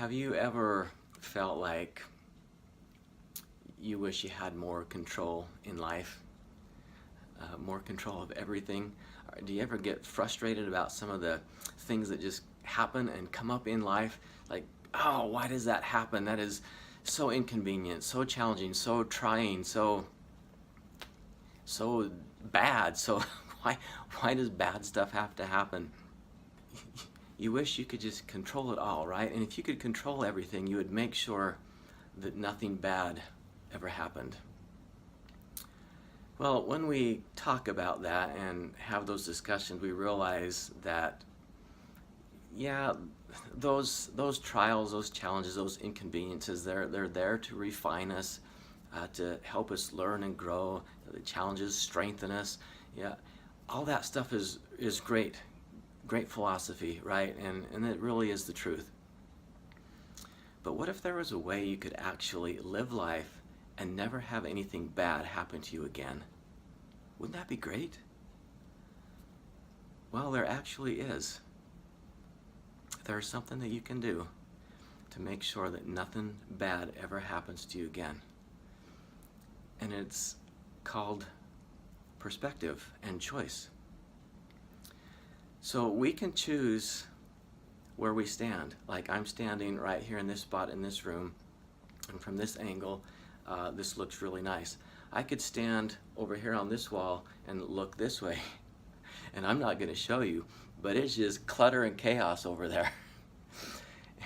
Have you ever felt like you wish you had more control in life, more control of everything? Or do you ever get frustrated about some of the things that just happen and come up in life? Like, oh, why does that happen? That is so inconvenient, so challenging, so trying, so bad. So why does bad stuff have to happen? You wish you could just control it all, right? And if you could control everything, you would make sure that nothing bad ever happened. Well, when we talk about that and have those discussions, we realize that, yeah, those trials, those challenges, those inconveniences, they're there to refine us, to help us learn and grow. The challenges strengthen us. Yeah, all that stuff is great. Great philosophy, right? And it really is the truth. But what if there was a way you could actually live life and never have anything bad happen to you again? Wouldn't that be great? Well, there actually is. There's something that you can do to make sure that nothing bad ever happens to you again. And it's called perspective and choice. So we can choose where we stand. Like I'm standing right here in this spot in this room, and from this angle, this looks really nice. I could stand over here on this wall and look this way, and I'm not going to show you, but it's just clutter and chaos over there.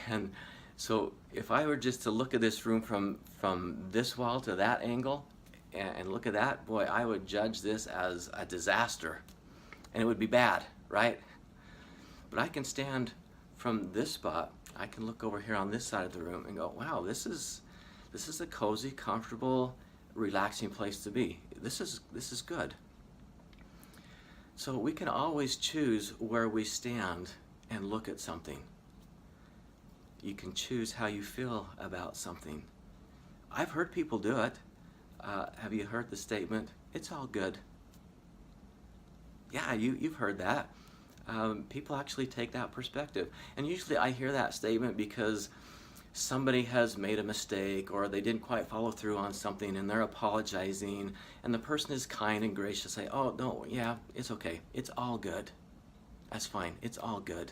And so if I were just to look at this room from this wall to that angle, and look at that, boy, I would judge this as a disaster, and it would be bad, right? But I can stand from this spot, I can look over here on this side of the room and go, wow, this is a cozy, comfortable, relaxing place to be. This is good. So we can always choose where we stand and look at something. You can choose how you feel about something. I've heard people do it. Have you heard the statement, it's all good? Yeah, you've heard that. People actually take that perspective. And usually I hear that statement because somebody has made a mistake or they didn't quite follow through on something and they're apologizing, and the person is kind and gracious, say, oh, no, yeah, it's okay. It's all good. That's fine. It's all good.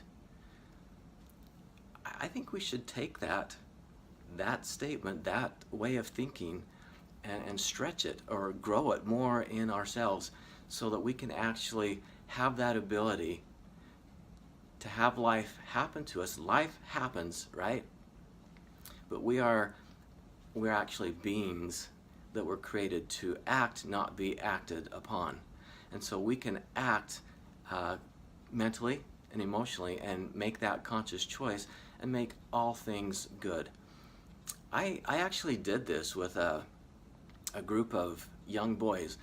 I think we should take that statement, that way of thinking, and stretch it or grow it more in ourselves so that we can actually have that ability to have life happen to us. Life happens, right? But we're actually beings that were created to act, not be acted upon. And so we can act mentally and emotionally and make that conscious choice and make all things good. I actually did this with a group of young boys.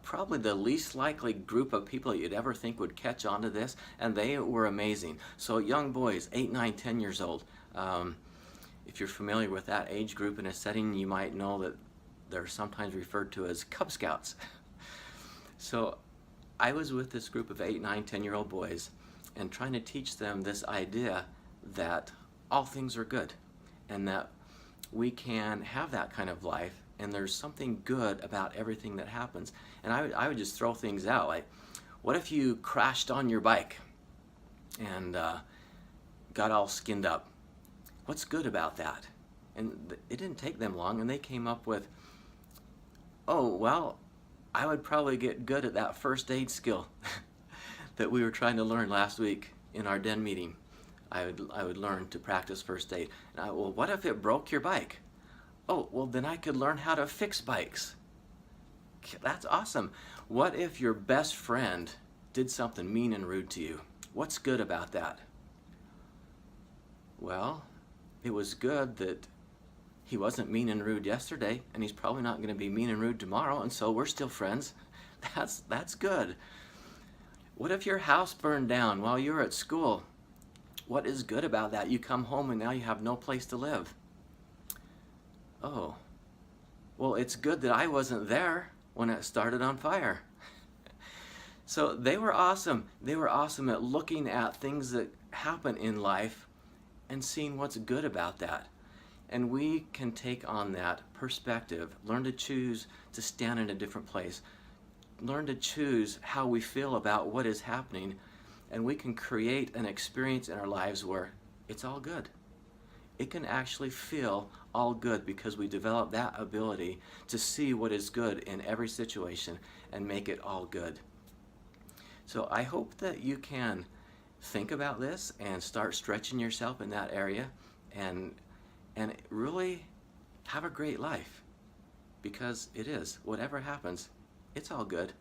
Probably the least likely group of people you'd ever think would catch on to this, and they were amazing. So young boys, 8, 9, 10 years old. If you're familiar with that age group in a setting, you might know that they're sometimes referred to as Cub Scouts. So I was with this group of 8, 9, 10-year-old boys and trying to teach them this idea that all things are good and that we can have that kind of life, and there's something good about everything that happens. And I would just throw things out like, what if you crashed on your bike and got all skinned up? What's good about that? And it didn't take them long, and they came up with, oh, well, I would probably get good at that first aid skill that we were trying to learn last week in our den meeting. I would learn to practice first aid. And well, what if it broke your bike? Oh, well, then I could learn how to fix bikes. That's awesome. What if your best friend did something mean and rude to you? What's good about that? Well, it was good that he wasn't mean and rude yesterday, and he's probably not going to be mean and rude tomorrow, and so we're still friends. That's good. What if your house burned down while you were at school? What is good about that? You come home and now you have no place to live. Oh, well, it's good that I wasn't there when it started on fire. So they were awesome. They were awesome at looking at things that happen in life and seeing what's good about that. And we can take on that perspective, learn to choose to stand in a different place, learn to choose how we feel about what is happening, and we can create an experience in our lives where it's all good. It can actually feel all good because we develop that ability to see what is good in every situation and make it all good. So I hope that you can think about this and start stretching yourself in that area and really have a great life, because it is. Whatever happens, it's all good.